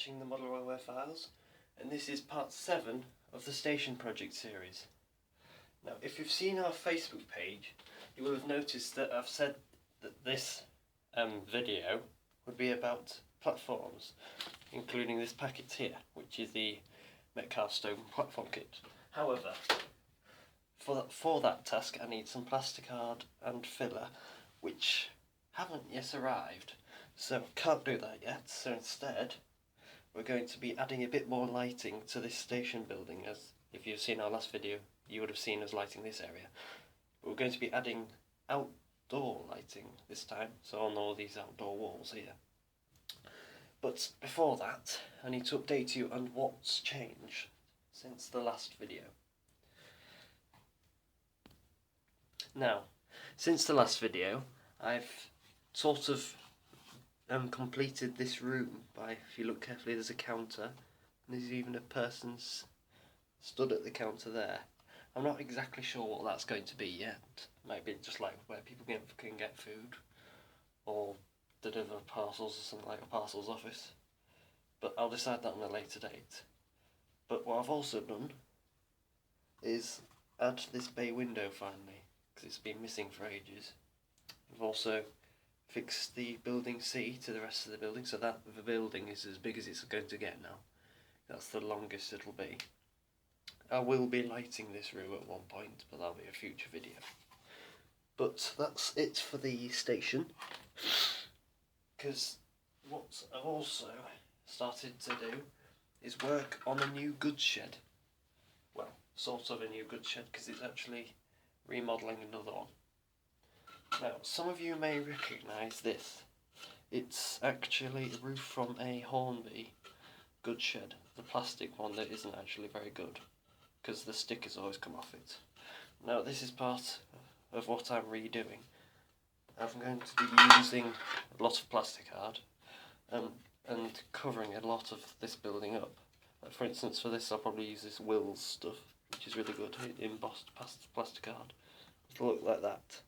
watching the Model Railway Files, and this is part 7 of the Station Project series. Now, if you've seen our Facebook page, you will have noticed that I've said that this video would be about platforms, including this packet here, which is the Metcalfe stone platform kit. However, for that task I need some plasticard and filler, which haven't yet arrived, so I can't do that yet. So instead we're going to be adding a bit more lighting to this station building. As if you've seen our last video, you would have seen us lighting this area. But we're going to be adding outdoor lighting this time, so on all these outdoor walls here. But before that, I need to update you on what's changed since the last video. Now, since the last video, I've sort of completed this room by, if you look carefully, there's a counter, and there's even a person stood at the counter there. I'm not exactly sure what that's going to be yet. Might be just like where people can get food, or deliver parcels or something, like a parcels office. But I'll decide that on a later date. But what I've also done is add this bay window finally, because it's been missing for ages. I've also fixed the building C to the rest of the building, so that the building is as big as it's going to get now. That's the longest it'll be. I will be lighting this room at one point, but that'll be a future video. But that's it for the station, because what I've also started to do is work on a new goods shed. Well, sort of a new goods shed, because it's actually remodelling another one. Now, some of you may recognise this. It's actually a roof from a Hornby goods shed, the plastic one that isn't actually very good, because the stickers always come off it. Now, this is part of what I'm redoing. I'm going to be using a lot of plasticard and covering a lot of this building up. For instance, for this I'll probably use this Wills stuff, which is really good, embossed plasticard. It'll look like that.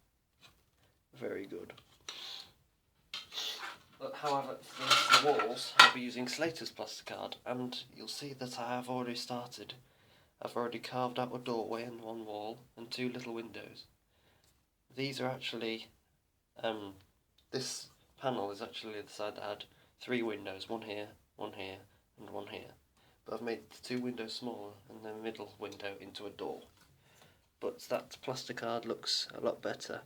Very good. But however, for the walls I'll be using Slater's plasticard, and you'll see that I have already started. I've already carved out a doorway in one wall and 2 little windows. These are actually, this panel is actually the side that had 3 windows, one here, and one here. But I've made the 2 windows smaller and the middle window into a door. But that plasticard looks a lot better,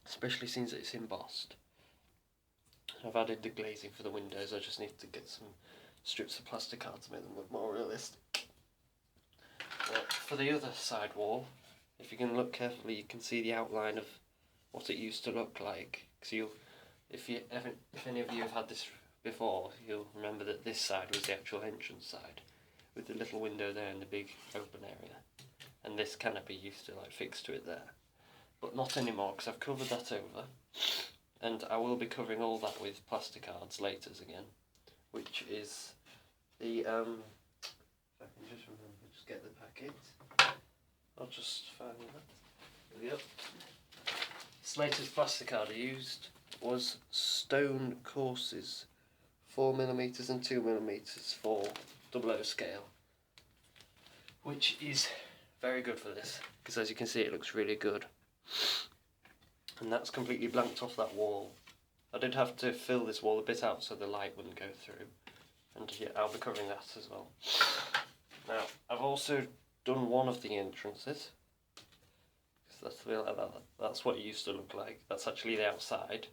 especially since it's embossed. I've added the glazing for the windows. I just need to get some strips of plasticard to make them look more realistic. For the other side wall, if you can look carefully, you can see the outline of what it used to look like. So if any of you have had this before, you'll remember that this side was the actual entrance side, with the little window there and the big open area, and this canopy used to like fix to it there. But not anymore, because I've covered that over, and I will be covering all that with plasticards later again, which is the, if I can just remember, just get the packet, I'll just find that, there we go. Slater's plasticard I used was stone courses, 4mm and 2mm for 00 scale, which is very good for this, because as you can see it looks really good. And that's completely blanked off that wall. I did have to fill this wall a bit out so the light wouldn't go through, and yeah, I'll be covering that as well. Now, I've also done one of the entrances, that's what it used to look like. That's actually the outside,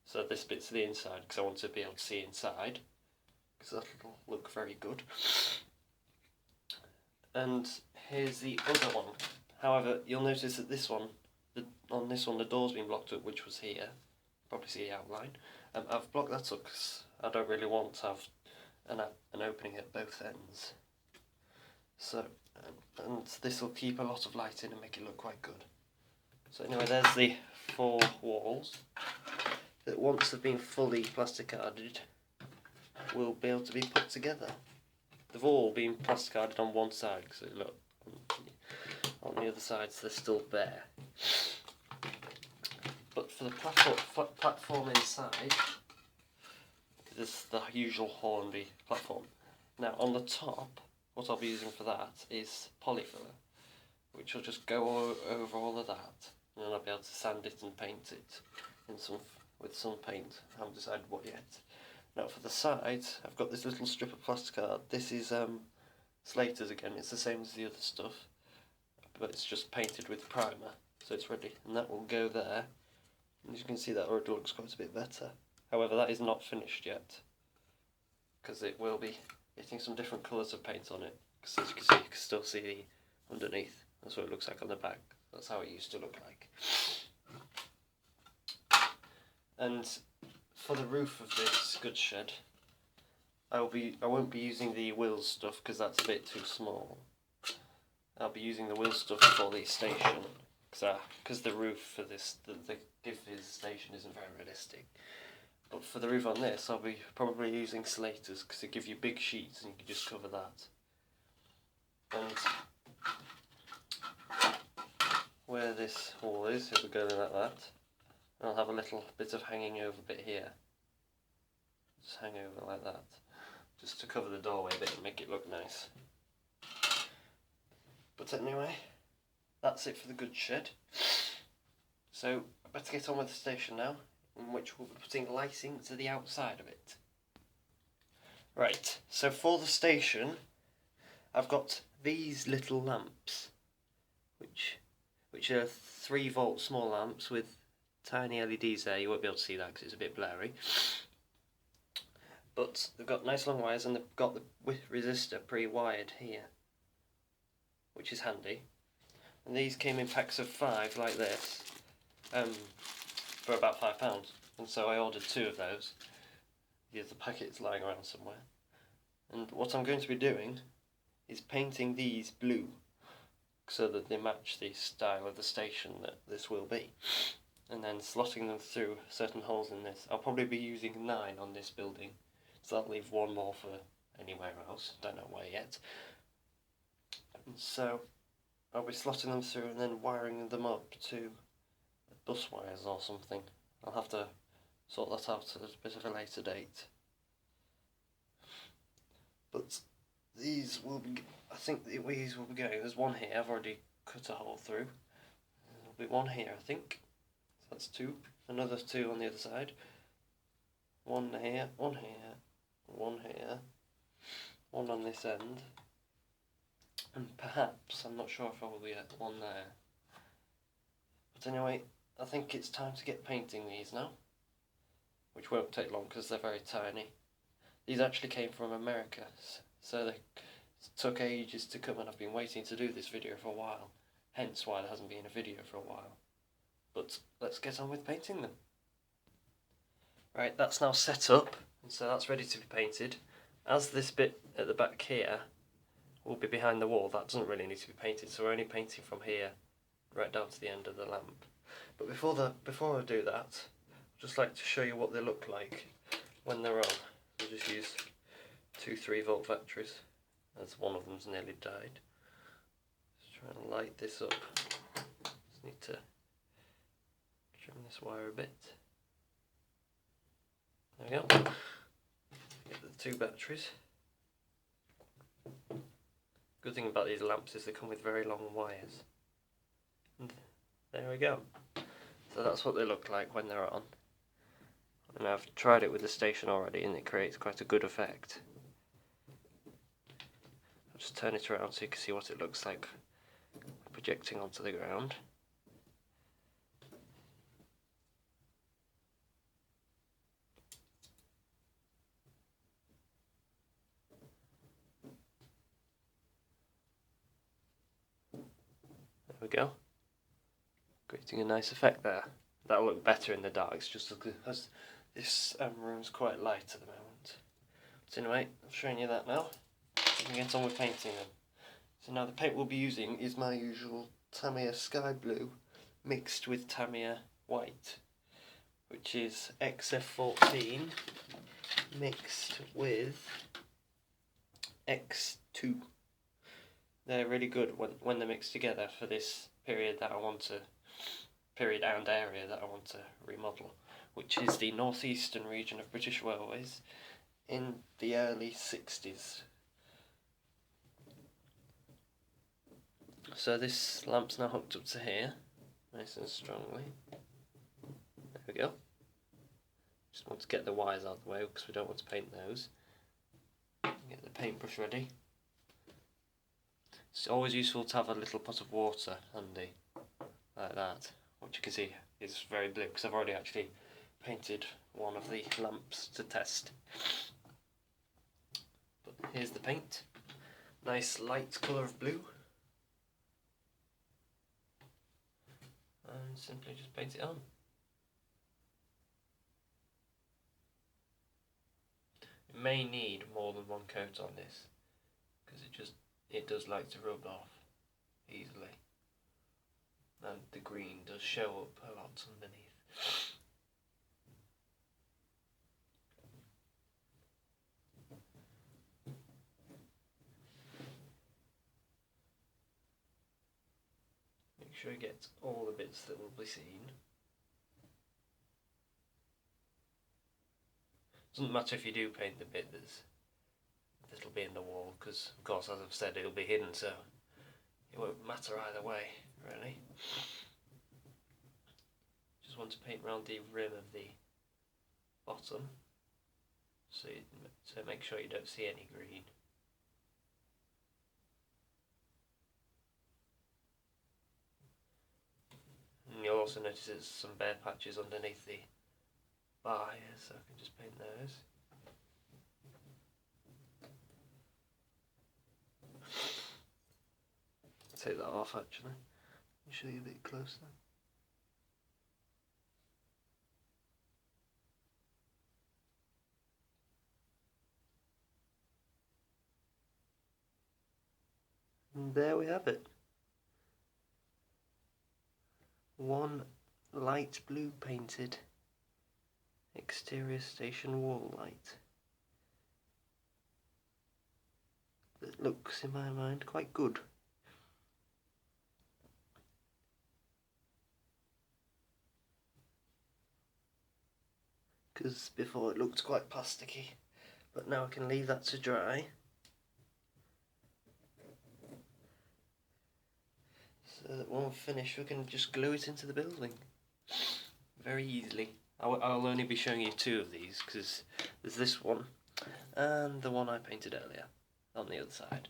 so this bit's the inside, because I want to be able to see inside, because that'll look very good. And here's the other one. However, you'll notice that this one, on this one, the door's been blocked up, which was here. Probably see the outline. I've blocked that up because I don't really want to have an opening at both ends. So, and this will keep a lot of light in and make it look quite good. So anyway, there's the 4 walls that, once they've been fully plasticarded, will be able to be put together. They've all been plasticarded on one side, because look, on the other sides they're still bare. But for the platform inside, this the usual Hornby platform. Now on the top, what I'll be using for that is polyfiller, which will just go over all of that, and then I'll be able to sand it and paint it with some paint. I haven't decided what yet. Now for the sides, I've got this little strip of plasticard. This is Slater's again. It's the same as the other stuff, but it's just painted with primer, so it's ready, and that will go there. And as you can see, that already looks quite a bit better. However, that is not finished yet, because it will be getting some different colours of paint on it. Because as you can see, you can still see underneath. That's what it looks like on the back. That's how it used to look like. And for the roof of this goods shed, I won't be using the wheels stuff because that's a bit too small. I'll be using the wheel stuff for the station because the roof for this the station isn't very realistic. But for the roof on this, I'll be probably using Slater's because they give you big sheets and you can just cover that. And where this wall is, it will go like that. And I'll have a little bit of hanging over bit here. Just hang over like that, just to cover the doorway a bit and make it look nice. But anyway, that's it for the goods shed. So I better get on with the station now, in which we'll be putting lighting to the outside of it. Right, so for the station, I've got these little lamps, which are 3-volt small lamps with tiny LEDs there. You won't be able to see that because it's a bit blurry. But they've got nice long wires and they've got the resistor pre-wired here, which is handy. And these came in packs of 5 like this, for about £5. And so I ordered 2 of those. Here's the packets lying around somewhere. And what I'm going to be doing is painting these blue so that they match the style of the station that this will be. And then slotting them through certain holes in this. I'll probably be using 9 on this building, so that'll leave 1 more for anywhere else, don't know where yet. And so I'll be slotting them through and then wiring them up to bus wires or something. I'll have to sort that out at a bit of a later date. But these will be, I think these will be going, there's one here, I've already cut a hole through. There'll be one here I think, so that's 2, another 2 on the other side. One here, one here, one here, one on this end, and perhaps, I'm not sure if I will be at one there. But anyway, I think it's time to get painting these now, which won't take long because they're very tiny. These actually came from America, so they took ages to come, and I've been waiting to do this video for a while, hence why there hasn't been a video for a while. But let's get on with painting them. Right, that's now set up, and so that's ready to be painted. As this bit at the back here will be behind the wall, that doesn't really need to be painted, so we're only painting from here right down to the end of the lamp. But before I do that, I'd just like to show you what they look like when they're on. We'll just use 2 3-volt batteries, as one of them's nearly died. Just trying to light this up. Just need to trim this wire a bit. There we go. Get the 2 batteries. Good thing about these lamps is they come with very long wires. And there we go. So that's what they look like when they're on. And I've tried it with the station already and it creates quite a good effect. I'll just turn it around so you can see what it looks like projecting onto the ground. There we go. Creating a nice effect there. That'll look better in the dark, it's just because this room's quite light at the moment. So anyway, I'm showing you that now. We can get on with painting them. So now the paint we'll be using is my usual Tamiya Sky Blue mixed with Tamiya White, which is XF14 mixed with X2. They're really good when they're mixed together for this period that I want to, period and area that I want to remodel. which is the northeastern region of British Railways, in the early 60s. So this lamp's now hooked up to here, nice and strongly. There we go. Just want to get the wires out of the way because we don't want to paint those. Get the paintbrush ready. It's always useful to have a little pot of water handy, like that, which you can see is very blue because I've already actually painted one of the lamps to test. But here's the paint, nice light colour of blue, and simply just paint it on. You may need more than one coat on this because it does like to rub off easily, and the green does show up a lot underneath. Make sure you get all the bits that will be seen. Doesn't matter if you do paint the bit that'll be in the wall, because of course, as I've said, it'll be hidden, so it won't matter either way, really. Just want to paint around the rim of the bottom, so make sure you don't see any green. And you'll also notice there's some bare patches underneath the bar here, so I can just paint those. Take that off actually. I'll show you a bit closer. And there we have it. One light blue painted exterior station wall light that looks, in my mind, quite good. Because before it looked quite plasticky, but now I can leave that to dry. So that when we're finished we can just glue it into the building very easily. I'll only be showing you two of these because there's this one and the one I painted earlier on the other side.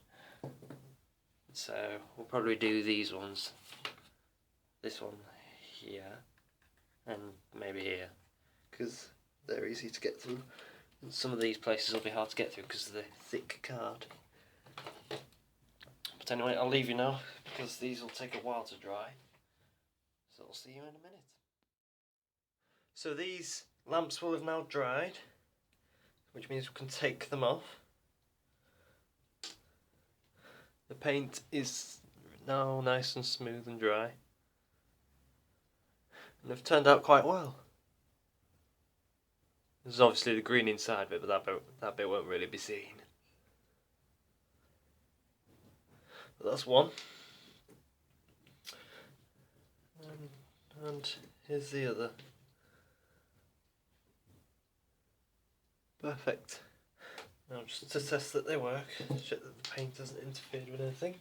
So we'll probably do these ones, this one here and maybe here, because they're easy to get through, and some of these places will be hard to get through because of the thick card. But anyway, I'll leave you now because these will take a while to dry, so I'll see you in a minute. So these lamps will have now dried, which means we can take them off. The paint is now nice and smooth and dry, and they've turned out quite well. There's obviously the green inside bit, but that bit won't really be seen. But that's one. And here's the other. Perfect. Now just to test that they work, check that the paint hasn't interfered with anything.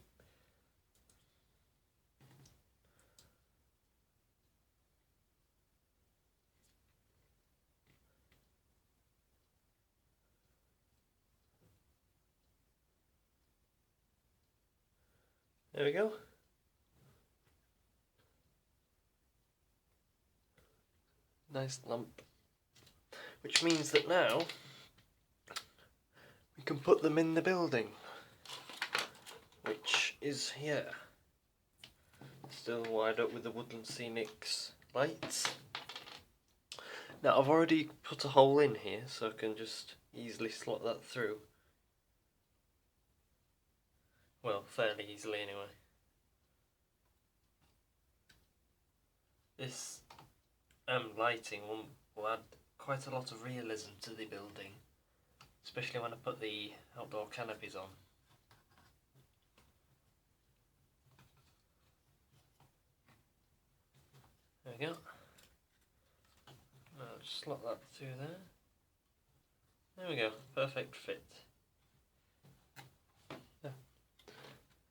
There we go. Nice lamp. Which means that now we can put them in the building, which is here. Still wired up with the Woodland Scenics lights. Now I've already put a hole in here, so I can just easily slot that through. Well, fairly easily anyway. This lighting will add quite a lot of realism to the building, especially when I put the outdoor canopies on. There we go. I'll slot that through there. There we go, perfect fit. Yeah.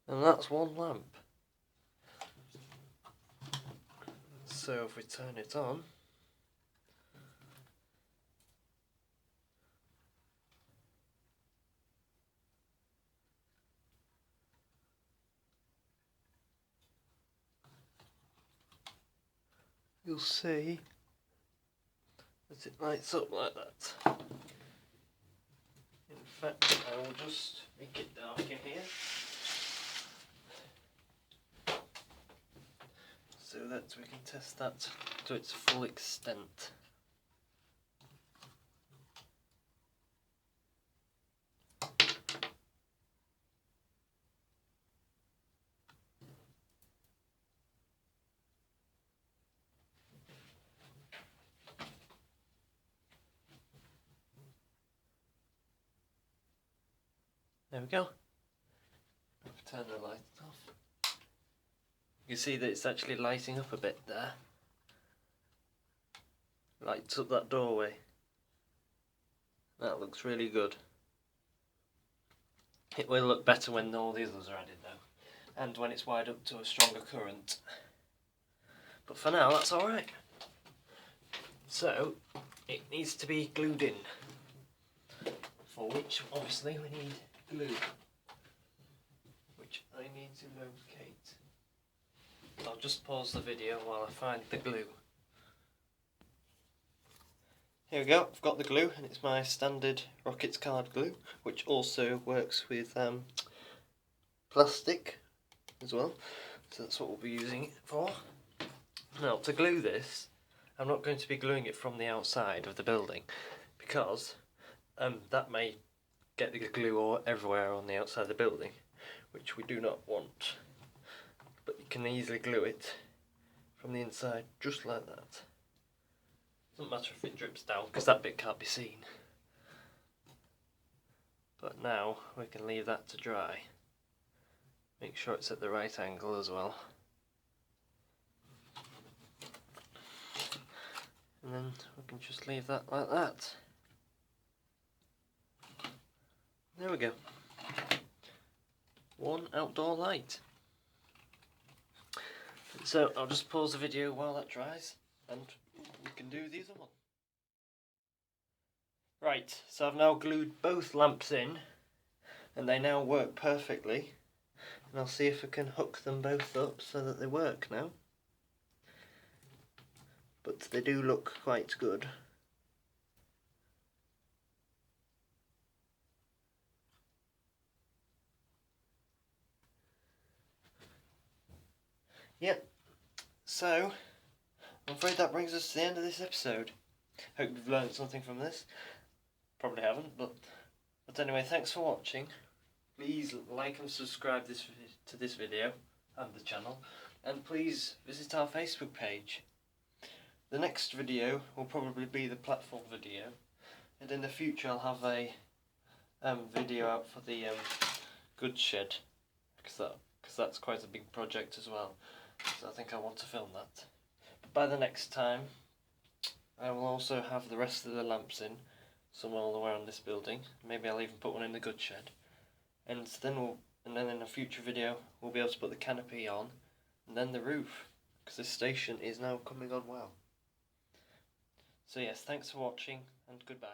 And that's one lamp. So if we turn it on, you'll see that it lights up like that. In fact, I will just make it dark in here so that we can test that to its full extent. There we go. Turn the light off. You can see that it's actually lighting up a bit there. Lights up that doorway. That looks really good. It will look better when all the others are added though, and when it's wired up to a stronger current. But for now, that's alright. So, it needs to be glued in, for which obviously we need glue, which I need to locate. I'll just pause the video while I find the glue. Here we go, I've got the glue, and it's my standard Rockets card glue, which also works with plastic as well, so that's what we'll be using it for. Now, to glue this, I'm not going to be gluing it from the outside of the building, because that may get the glue all everywhere on the outside of the building, which we do not want. But you can easily glue it from the inside, just like that. Doesn't matter if it drips down, because that bit can't be seen. But now we can leave that to dry. Make sure it's at the right angle as well. And then we can just leave that like that. There we go. One outdoor light. So I'll just pause the video while that dries, and we can do the other one. Right, so I've now glued both lamps in, and they now work perfectly. And I'll see if I can hook them both up so that they work now. But they do look quite good. Yep, so I'm afraid that brings us to the end of this episode. Hope you've learned something from this. Probably haven't, but anyway, thanks for watching. Please like and subscribe to this video and the channel, and please visit our Facebook page. The next video will probably be the platform video, and in the future I'll have a video out for the goods shed, because that's quite a big project as well. So I think I want to film that. But by the next time, I will also have the rest of the lamps in, some all around this building. Maybe I'll even put one in the goods shed. And then in a future video, we'll be able to put the canopy on, and then the roof, because this station is now coming on well. So yes, thanks for watching, and goodbye.